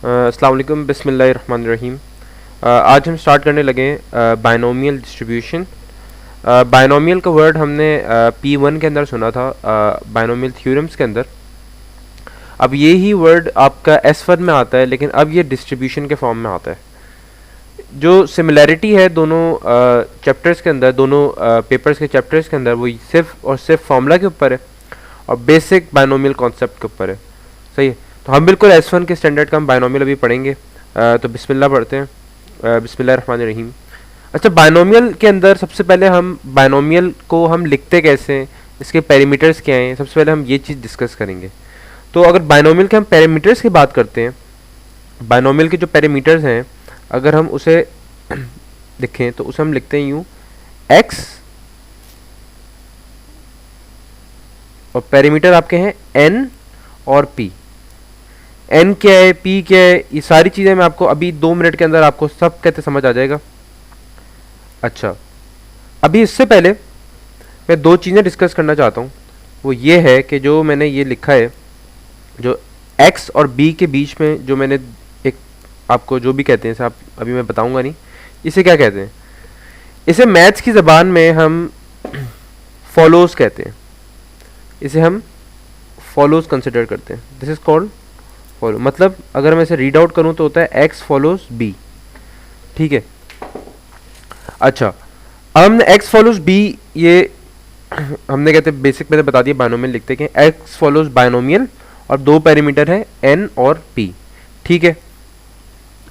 अस्सलाम वालेकुम, बिस्मिल्लाहिर्रहमानिर्रहीम। आज हम स्टार्ट करने लगे बायनोमियल डिस्ट्रीब्यूशन। बायनोमियल का वर्ड हमने P1 के अंदर सुना था, बायनोमियल थ्योरम्स के अंदर। अब ये ही वर्ड आपका S1 में आता है, लेकिन अब ये डिस्ट्रीब्यूशन के फॉर्म में आता है। जो सिमिलैरिटी है दोनों चैप्टर्स के अंदर, दोनों पेपर्स के चैप्टर्स के अंदर, वो सिर्फ और सिर्फ फार्मूला के ऊपर है और बेसिक बायनोमियल कॉन्सेप्ट के ऊपर है। सही है, तो हम बिल्कुल S1 के स्टैंडर्ड का हम बायनोमियल अभी पढ़ेंगे। तो बिस्मिल्लाह पढ़ते हैं, बिस्मिल्लाहिर्रहमानिर्रहीम। अच्छा, बायनोमियल के अंदर सबसे पहले हम बायनोमियल को हम लिखते कैसे हैं, इसके पैरामीटर्स क्या हैं, सबसे पहले हम ये चीज़ डिस्कस करेंगे। तो अगर बायनोमियल के हम पैरामीटर्स की बात करते हैं, बायनोमियल के जो पैरामीटर्स हैं, अगर हम उसे लिखें तो उसे हम लिखते हैं यूँ x, और पैरामीटर आपके हैं n और p। n क्या है, p क्या है, ये सारी चीज़ें मैं आपको अभी 2 मिनट के अंदर आपको सब कहते समझ आ जाएगा। अच्छा, अभी इससे पहले मैं 2 चीज़ें डिस्कस करना चाहता हूँ। वो ये है कि जो मैंने ये लिखा है, जो x और b के बीच में जो मैंने एक आपको जो भी कहते हैं, इसे आप अभी मैं बताऊँगा नहीं, इसे क्या कहते हैं। इसे मैथ्स की ज़बान में हम फॉलोज कहते हैं, इसे हम फॉलोज कंसिडर करते हैं। This is called follow. मतलब अगर मैं इसे रीड आउट करूं तो होता है x फॉलोज b। ठीक है। अच्छा, अब हमने x फॉलोज b, ये हमने कहते हैं बेसिक मैंने बता दिया, बायनोमियल लिखते हैं कि x फॉलोज बायनोमियल और 2 पैरामीटर है n और p। ठीक है।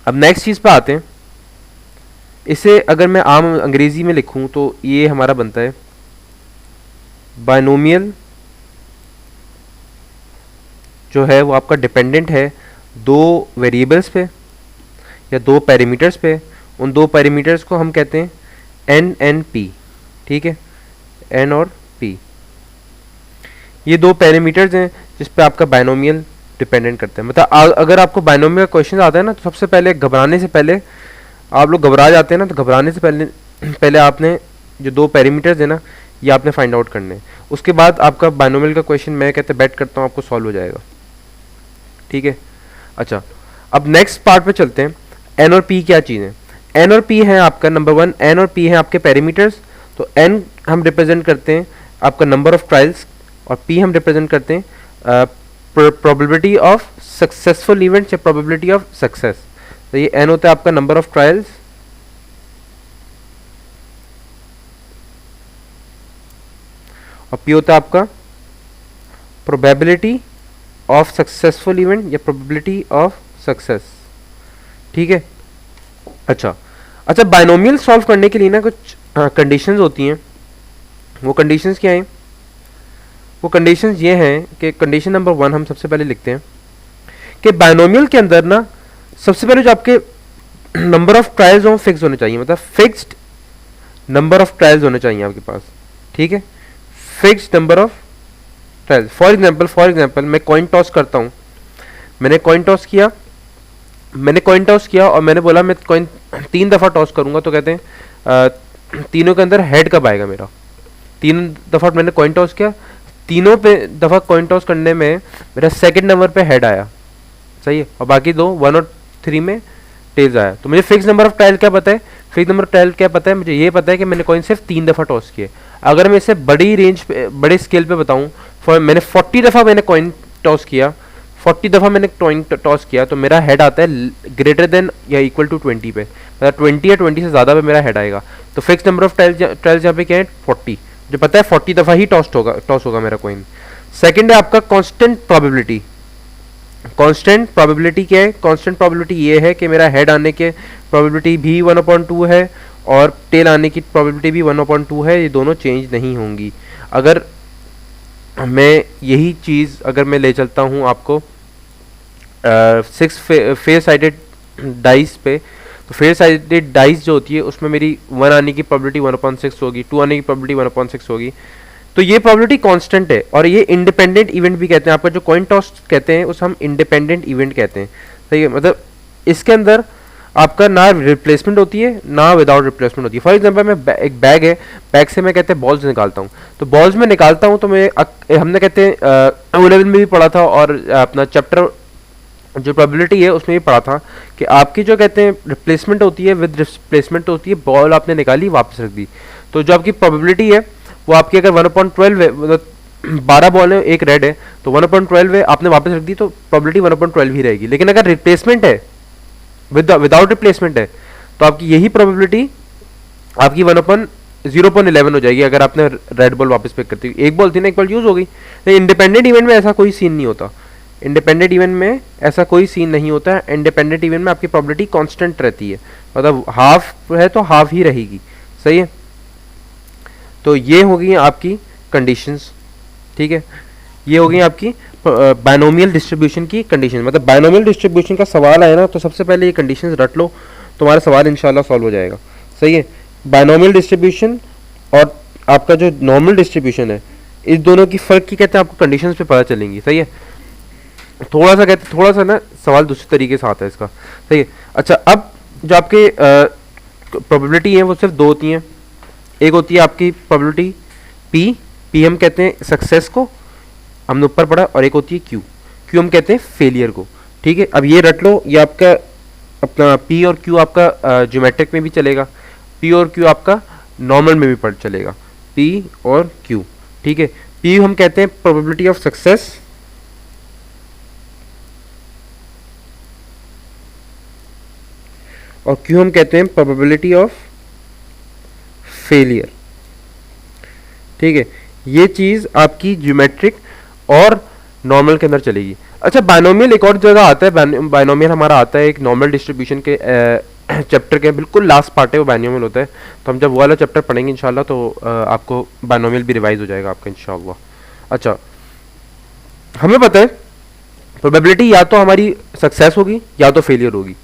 अब नेक्स्ट चीज़ पे आते हैं। इसे अगर मैं आम अंग्रेजी में लिखूं तो ये हमारा बनता है बायनोमियल जो है वो आपका डिपेंडेंट है 2 वेरिएबल्स पे या 2 पैरामीटर्स पे। उन 2 पैरामीटर्स को हम कहते हैं n n p। ठीक है, n और p, ये 2 पैरामीटर्स हैं जिस पे आपका बायनोमियल डिपेंडेंट करता है। मतलब अगर आपको बायनोमियल का क्वेश्चन आता है ना, तो सबसे पहले घबराने से पहले, आप लोग घबरा जाते हैं ना, तो घबराने से पहले आपने जो 2 पैरामीटर्स है ना, ये आपने फाइंड आउट करने हैं। उसके बाद आपका बायनोमियल का क्वेश्चन मैं कहते बेट करता हूँ आपको सॉल्व हो जाएगा। ठीक है। अच्छा, अब नेक्स्ट पार्ट पे चलते हैं। n और p क्या चीज़ है। n और p है आपका नंबर 1, n और p है आपके पैरामीटर्स। तो n हम रिप्रेजेंट करते हैं आपका नंबर ऑफ ट्रायल्स, और p हम रिप्रेजेंट करते हैं प्रोबेबिलिटी ऑफ सक्सेसफुल इवेंट्स या प्रोबेबिलिटी ऑफ सक्सेस। तो ये n होता है आपका नंबर ऑफ ट्रायल्स, और p होता है आपका प्रोबेबिलिटी ऑफ सक्सेसफुल इवेंट या प्रोबेबिलिटी ऑफ सक्सेस। ठीक है। अच्छा, बायनोमियल सॉल्व करने के लिए ना कुछ कंडीशंस होती हैं। वो कंडीशंस क्या हैं? वो कंडीशंस ये हैं कि कंडीशन नंबर 1 हम सबसे पहले लिखते हैं कि बायनोमियल के अंदर ना सबसे पहले जो आपके नंबर ऑफ ट्रायल्स हो फिक्स होने चाहिए। मतलब फिक्स्ड नंबर ऑफ ट्रायल्स होने चाहिए आपके पास। ठीक है, fixed number of trials. For example मैं कॉइन टॉस करता हूँ। मैंने कॉइन टॉस किया और मैंने बोला मैं कॉइन 3 दफ़ा टॉस करूँगा, तो कहते हैं तीनों के अंदर हेड कब आएगा मेरा। 3 दफ़ा मैंने कॉइन टॉस किया, तीनों पे दफ़ा कॉइन टॉस करने में मेरा सेकंड नंबर पे हेड आया। सही है, और बाकी 2 1 और 3 में टेल्स आया। तो मुझे फिक्स नंबर ऑफ ट्रायल क्या पता है? फिक्स नंबर ऑफ ट्रायल क्या पता है? मुझे ये पता है कि मैंने कॉइन सिर्फ 3 दफ़ा टॉस किए। अगर मैं इसे बड़ी रेंज पे, बड़े स्केल पे बताऊँ, मैंने 40 दफ़ा मैंने कॉइन टॉस किया, 40 दफ़ा मैंने कॉइन टॉस किया, तो मेरा हेड आता है ग्रेटर देन या इक्वल टू 20 पे। मतलब 20 या 20 से ज़्यादा पे मेरा हेड आएगा। तो फिक्स नंबर ऑफ ट्रायल्स यहाँ पे क्या है? 40। जो पता है 40 दफ़ा ही टॉस होगा मेरा कॉइन। सेकेंड है आपका कांस्टेंट प्रोबेबिलिटी। कांस्टेंट प्रोबेबिलिटी क्या है? कांस्टेंट प्रोबेबिलिटी ये है कि मेरा हेड आने के प्रोबेबिलिटी भी 1/2 है और टेल आने की प्रोबेबिलिटी भी 1/2 है। ये दोनों चेंज नहीं होंगी। अगर मैं यही चीज़ अगर मैं ले चलता हूँ आपको 6 फेयर साइडेड डाइस पे, तो फेयर साइडेड डाइस जो होती है उसमें मेरी 1 आने की प्रोबेबिलिटी 1/6 होगी, 2 आने की प्रोबेबिलिटी 1/6 होगी। तो ये प्रोबेबिलिटी कांस्टेंट है, और ये इंडिपेंडेंट इवेंट भी कहते हैं। आपका जो कॉइन टॉस कहते हैं उस हम इंडिपेंडेंट इवेंट कहते हैं। सही है, मतलब इसके अंदर आपका ना रिप्लेसमेंट होती है ना विदाउट रिप्लेसमेंट होती है। फॉर एग्जांपल मैं एक बैग है, बैग से मैं कहते हैं बॉल्स निकालता हूँ, तो बॉल्स में निकालता हूँ तो मैं हमने कहते हैं 11 में भी पढ़ा था और अपना चैप्टर जो प्रोबेबिलिटी है उसमें ये पढ़ा था कि आपकी जो कहते हैं रिप्लेसमेंट होती है, विद रिप्लेसमेंट होती है, बॉल आपने निकाली वापस रख दी, तो जो आपकी प्रोबेबिलिटी है वो आपकी अगर 1/12 है, मतलब 12 बॉल है, एक रेड है, तो 1/12 है, आपने वापस रख दी तो प्रोबेबिलिटी 1/12 ही रहेगी। लेकिन अगर रिप्लेसमेंट है, विदाउट रिप्लेसमेंट है, तो आपकी यही प्रोबेबिलिटी आपकी 1/0.11 हो जाएगी अगर आपने रेड बॉल वापस पिक करती। एक बॉल थी ना, एक बॉल यूज हो गई। इंडिपेंडेंट इवेंट में ऐसा कोई सीन नहीं होता, इंडिपेंडेंट इवेंट में ऐसा कोई सीन नहीं होता है। इंडिपेंडेंट इवेंट में आपकी प्रोबेबिलिटी कांस्टेंट रहती है, मतलब हाफ है तो हाफ ही रहेगी, सही है। तो ये हो गई आपकी कंडीशंस, ठीक है, ये हो गई आपकी बायनोमियल डिस्ट्रीब्यूशन की कंडीशन। मतलब बायनोमियल डिस्ट्रीब्यूशन का सवाल आए ना तो सबसे पहले ये कंडीशंस रट लो, तुम्हारा सवाल इंशाल्लाह सॉल्व हो जाएगा, सही है। बायनोमियल डिस्ट्रीब्यूशन और आपका जो नॉर्मल डिस्ट्रीब्यूशन है, इस दोनों की फ़र्क की कहते हैं आपको कंडीशंस पे पता चलेंगी, सही है। थोड़ा सा कहते थोड़ा सा ना सवाल दूसरे तरीके से आता है इसका, सही है। अच्छा, अब जो आपके प्रोबेबिलिटी है वो सिर्फ दो होती हैं। एक होती है आपकी प्रोबेबिलिटी पी, पी हम कहते हैं सक्सेस को, हमने ऊपर पढ़ा, और एक होती है क्यू, क्यू हम कहते हैं फेलियर को, ठीक है। अब ये रट लो, ये आपका अपना पी और क्यू आपका ज्योमेट्रिक में भी चलेगा, पी और क्यू आपका नॉर्मल में भी पढ़ चलेगा, पी और क्यू, ठीक है। पी हम कहते हैं प्रोबेबिलिटी ऑफ सक्सेस, और क्यू हम कहते हैं प्रोबेबिलिटी ऑफ फेलियर, ठीक है। ये चीज आपकी ज्योमेट्रिक और नॉर्मल के अंदर चलेगी। अच्छा, बायनोमियल एक और जगह आता है, बायनोमियल हमारा आता है एक नॉर्मल डिस्ट्रीब्यूशन के चैप्टर के बिल्कुल लास्ट पार्ट है, वो बायनोमियल होता है। तो हम जब वो वाला चैप्टर पढ़ेंगे इंशाल्लाह तो आपको बायनोमियल भी रिवाइज हो जाएगा आपका इंशाल्लाह। अच्छा, हमें पता है प्रोबेबिलिटी या तो हमारी सक्सेस होगी या तो फेलियर होगी,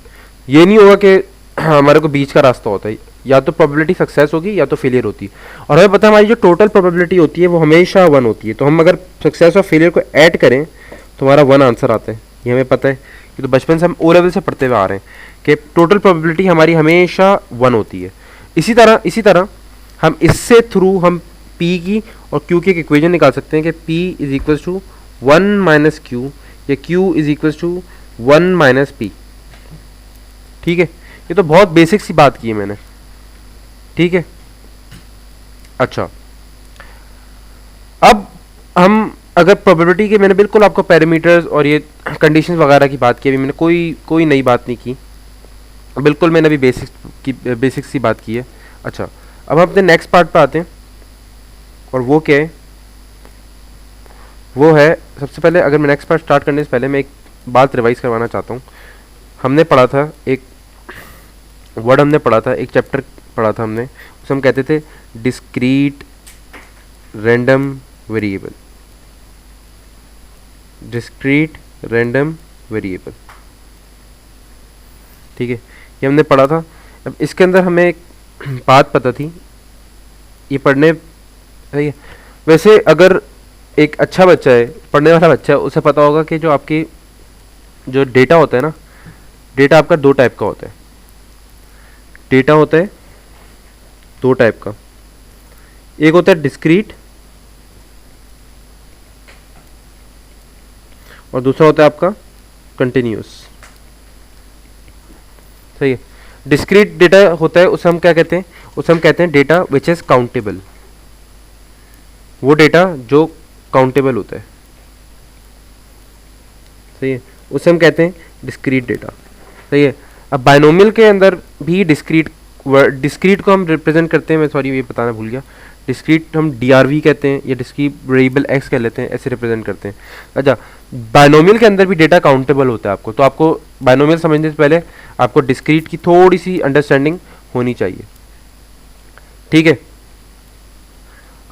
ये नहीं होगा कि हमारे को बीच का रास्ता होता है, या तो प्रोबेबिलिटी सक्सेस होगी या तो फेलियर होती है। और हमें पता है हमारी जो टोटल प्रोबेबिलिटी होती है वो हमेशा 1 होती है। तो हम अगर सक्सेस और फेलियर को ऐड करें तो हमारा 1 आंसर आता है, ये हमें पता है। ये तो बचपन से हम ओ लेवल से पढ़ते हुए आ रहे हैं कि टोटल प्रोबेबिलिटी हमारी हमेशा 1 होती है। इसी तरह हम इससे थ्रू हम पी की और क्यू की एक इक्वेशन निकाल सकते हैं कि p is equal to 1 minus q, या q is equal to 1 minus p, ठीक है। ये तो बहुत बेसिक सी बात की है मैंने, ठीक है। अच्छा, अब हम अगर प्रोबेबिलिटी के, मैंने बिल्कुल आपको पैरामीटर्स और ये कंडीशंस वगैरह की बात की, अभी मैंने कोई नई बात नहीं की, बिल्कुल मैंने अभी बेसिक सी बात की है। अच्छा, अब हम अपने नेक्स्ट पार्ट पे आते हैं, और वो क्या है, वो है सबसे पहले, अगर मैं नेक्स्ट पार्ट स्टार्ट करने से पहले मैं एक बात रिवाइज करवाना चाहता हूँ। हमने पढ़ा था एक वर्ड, हमने पढ़ा था एक चैप्टर पढ़ा था हमने, उसे हम कहते थे discrete random variable, discrete random variable, ठीक है, ये हमने पढ़ा था। अब इसके अंदर हमें एक बात पता थी, ये पढ़ने, सही है। वैसे अगर एक अच्छा बच्चा है, पढ़ने वाला बच्चा है, उसे पता होगा कि जो आपकी जो डेटा होता है ना, डेटा आपका दो टाइप का होता है, डेटा होता है दो टाइप का, एक होता है डिस्क्रीट और दूसरा होता है आपका कंटिन्यूस, सही है। डिस्क्रीट डेटा होता है, उसे हम क्या कहते हैं, उसे हम कहते हैं डेटा विच इज काउंटेबल, वो डेटा जो काउंटेबल होता है, सही है, उसे हम कहते हैं डिस्क्रीट डेटा, सही है। अब बायनोमियल के अंदर भी डिस्क्रीट को हम रिप्रेजेंट करते हैं, मैं सॉरी ये बताना भूल गया, डिस्क्रीट हम DRV कहते हैं या डिस्क्रीट वेरिएबल एक्स कह लेते हैं, ऐसे रिप्रेजेंट करते हैं। अच्छा, बायनोमियल के अंदर भी डेटा काउंटेबल होता है आपको, तो आपको बायनोमियल समझने से पहले आपको डिस्क्रीट की थोड़ी सी अंडरस्टैंडिंग होनी चाहिए, ठीक है।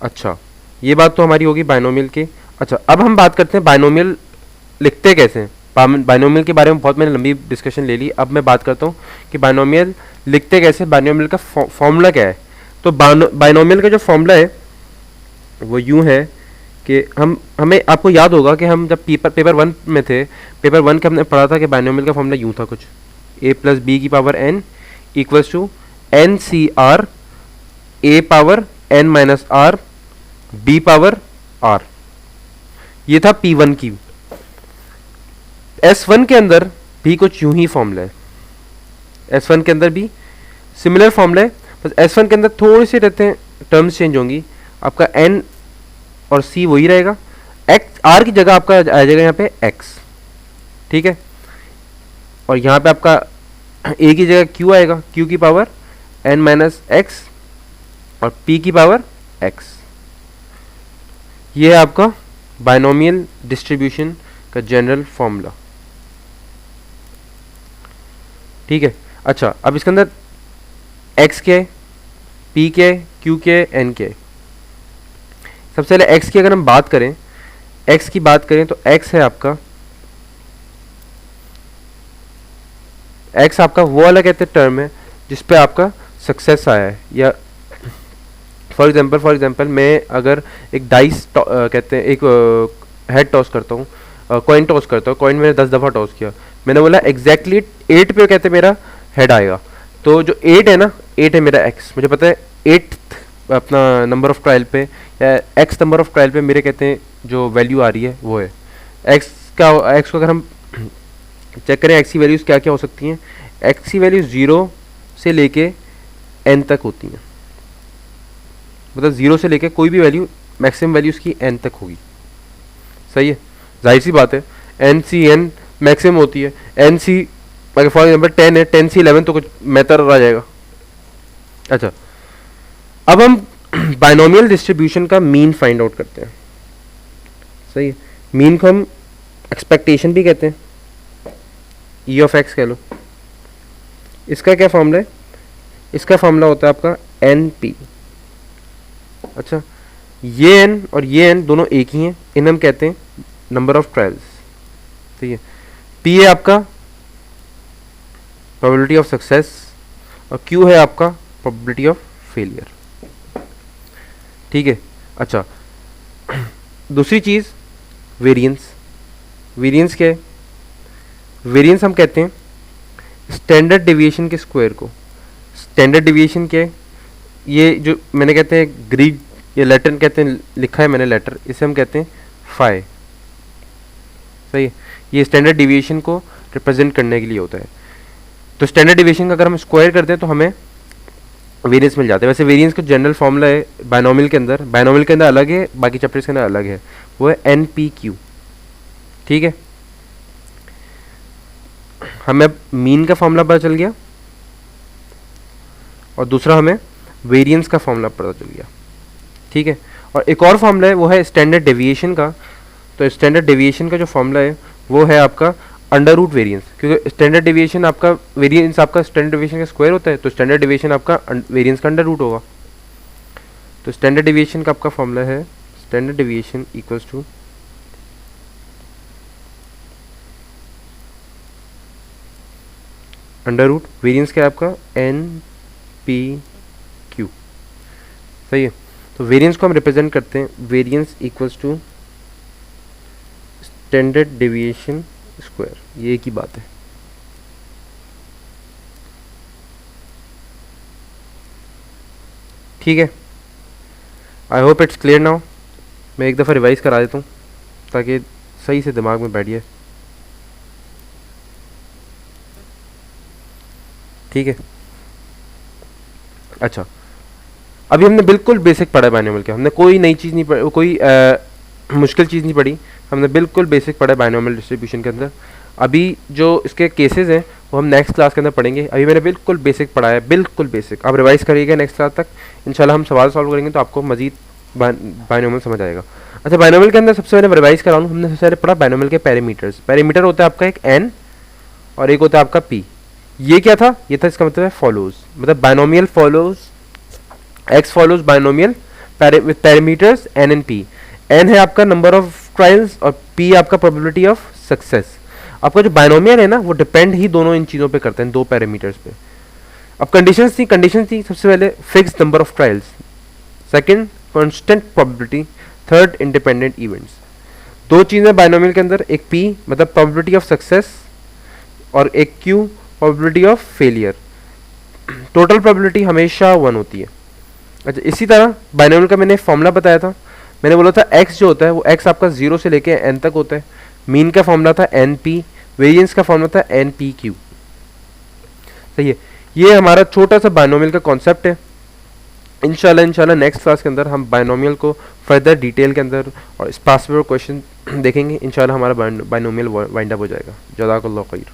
अच्छा, ये बात तो हमारी होगी बायनोमियल की। अच्छा, अब हम बात करते हैं बायनोमियल लिखते कैसे हैं। बायनोमियल के बारे में बहुत मैंने लंबी डिस्कशन ले ली, अब मैं बात करता हूँ कि बायनोमियल लिखते कैसे, बायनोमियल का फॉर्मूला क्या है। तो बायनोमियल का जो फॉर्मूला है वो यूं है कि हमें आपको याद होगा कि हम जब पेपर 1 में थे, पेपर 1 के हमने पढ़ा था कि बायनोमियल का फॉर्मूला यूं था कुछ, a प्लस बी की power n equals to n c r a power n minus r b power r, ये था P1 की S1 के अंदर भी कुछ यूं ही फॉर्मूला है, S1 के अंदर भी सिमिलर फॉर्मूला है, बस S1 के अंदर थोड़ी सी रहते हैं टर्म्स चेंज होंगी, आपका N और C वही रहेगा, X R की जगह आपका आ जाएगा यहाँ पे X, ठीक है, और यहाँ पे आपका A की जगह Q आएगा, Q की पावर N माइनस X और P की पावर X। ये है आपका बाइनोमियल डिस्ट्रीब्यूशन का जनरल फॉर्मूला, ठीक है। अच्छा, अब इसके अंदर x क्या है, p क्या है, q क्या है, n क्या है। सबसे पहले x की अगर हम बात करें, x की बात करें तो x है आपका, x आपका वो वाला कहते हैं टर्म है जिस पे आपका सक्सेस आया है, या फॉर एग्जांपल मैं अगर एक डाइस कहते हैं एक हेड टॉस करता हूँ, कॉइन टॉस करता हूँ, कॉइन मैंने 10 दफ़ा टॉस किया, मैंने बोला एग्जैक्टली 8 पे कहते मेरा हेड आएगा, तो जो 8 है ना, 8 है मेरा x, मुझे पता है 8 अपना नंबर ऑफ ट्रायल पे या x नंबर ऑफ ट्रायल पे मेरे कहते हैं जो वैल्यू आ रही है वो है x को अगर हम चेक करें x की वैल्यूज़ क्या क्या हो सकती हैं, x की वैल्यू 0 से लेके n तक होती हैं, मतलब 0 से लेके कोई भी वैल्यू मैक्सिमम वैल्यू उसकी n तक होगी, सही है, जाहिर सी बात है, एन सी एन मैक्सिमम होती है, एन सी अगर फॉर एग्जाम्पल 10 है, 10 से 11 तो कुछ मेहतर आ जाएगा। अच्छा, अब हम बाइनोमियल डिस्ट्रीब्यूशन का मीन फाइंड आउट करते हैं, सही है, मीन को हम एक्सपेक्टेशन भी कहते हैं, ई ऑफ एक्स कह लो। इसका क्या फॉर्मूला है, इसका फॉर्मूला होता है आपका एन पी। अच्छा, ये एन और ये एन दोनों एक ही हैं, इन्हें हम कहते हैं नंबर ऑफ ट्रायल्स, ठीक है। पी है आपका प्रोबेबिलिटी ऑफ सक्सेस और क्यू है आपका प्रोबेबिलिटी ऑफ फेलियर, ठीक है। अच्छा, दूसरी चीज़ वेरिएंस। वेरिएंस क्या है, वेरिएंस हम कहते हैं स्टैंडर्ड डेविएशन के स्क्वायर को। स्टैंडर्ड डेविएशन क्या है, ये जो मैंने कहते हैं ग्रीक या लैटिन कहते हैं, लिखा है मैंने लेटर, इसे हम कहते हैं फाई, सही है, ये स्टैंडर्ड डेविएशन को रिप्रेजेंट करने के लिए होता है। तो स्टैंडर्ड डेविएशन का अगर हम स्क्वायर करते हैं तो हमें वेरिएंस मिल जाता है। वैसे वेरिएंस का जनरल फॉर्मूला है बाइनोमियल के अंदर, बाइनोमियल के अंदर अलग है, बाकी चैप्टर्स के अंदर अलग है, वो है एन पी क्यू, ठीक है। हमें मीन का फॉर्मूला पता चल गया और दूसरा हमें वेरिएंस का फॉर्मूला पता चल गया, ठीक है। और एक और फॉर्मूला है वो है स्टैंडर्ड डेविएशन का। तो स्टैंडर्ड डेविएशन का जो फॉर्मूला है वो है आपका अंडर रूट वेरिएंस, क्योंकि स्टैंडर्ड डेविएशन आपका वेरिएंस आपका स्टैंडर्ड डेविएशन का स्क्वायर होता है, तो स्टैंडर्ड डेविएशन आपका वेरिएंस का अंडर रूट होगा। तो स्टैंडर्ड डेविएशन का आपका फॉर्मूला है standard deviation equals to under root variance क्या है आपका एन पी क्यू, सही है। तो वेरिएंस को हम रिप्रेजेंट करते हैं variance equals to standard deviation square, ये एक ही बात है। ठीक है, I hope it's clear now. मैं एक दफ़ा रिवाइज करा देता हूँ ताकि सही से दिमाग में बैठ जाए, ठीक है। अच्छा, अभी हमने बिल्कुल बेसिक पढ़ा है बाइनोमियल के, हमने कोई नई चीज़ नहीं पढ़ी, कोई मुश्किल चीज़ नहीं पढ़ी, हमने बिल्कुल बेसिक पढ़ा है बाइनोमियल डिस्ट्रीब्यूशन के अंदर। अभी जो इसके केसेस हैं वो हम नेक्स्ट क्लास के अंदर पढ़ेंगे, अभी मैंने बिल्कुल बेसिक पढ़ा है, बिल्कुल बेसिक। आप रिवाइज करिएगा, नेक्स्ट क्लास तक इंशाल्लाह हम सवाल सॉल्व करेंगे तो आपको मजीद बाइनोमियल समझ आएगा। अच्छा, बाइनोमियल के अंदर सबसे पहले रिवाइज कराऊँ, हमने सबसे पहले पढ़ा बाइनोमियल के पैरामीटर्स। पैरामीटर होता है आपका एक एन और एक होता है आपका पी। ये क्या था, ये था इसका मतलब है फॉलोज, मतलब binomial follows, x follows binomial with parameters n and p. N है आपका नंबर ऑफ ट्रायल्स और पी आपका प्रोबेबिलिटी ऑफ सक्सेस। आपका जो बाइनोमियल है ना वो डिपेंड ही दोनों इन चीज़ों पे करते हैं, दो पैरामीटर्स पे। अब कंडीशंस थी सबसे पहले fix number of trials, second constant probability, third independent events. दो चीज़ें बाइनोमियल के अंदर, एक पी मतलब प्रोबेबिलिटी ऑफ सक्सेस और एक Q probability of failure. Total probability हमेशा 1 होती है। अच्छा, इसी तरह बाइनोमियल का मैंने फॉर्मूला बताया था, मैंने बोला था x जो होता है वो x आपका 0 से लेके n तक होता है। मीन का फॉर्मूला था एन पी, वेरिएंस का फॉर्म होता है NPQ। सही है, ये हमारा छोटा सा बाइनोमियल का कॉन्सेप्ट है। इंशाल्लाह नेक्स्ट क्लास के अंदर हम बाइनोमियल को फर्दर डिटेल के अंदर और स्पेसिफिक क्वेश्चन देखेंगे। इंशाल्लाह हमारा बाइनोमियल वाइंड अप हो जाएगा। जज़ाकल्लाह खैर।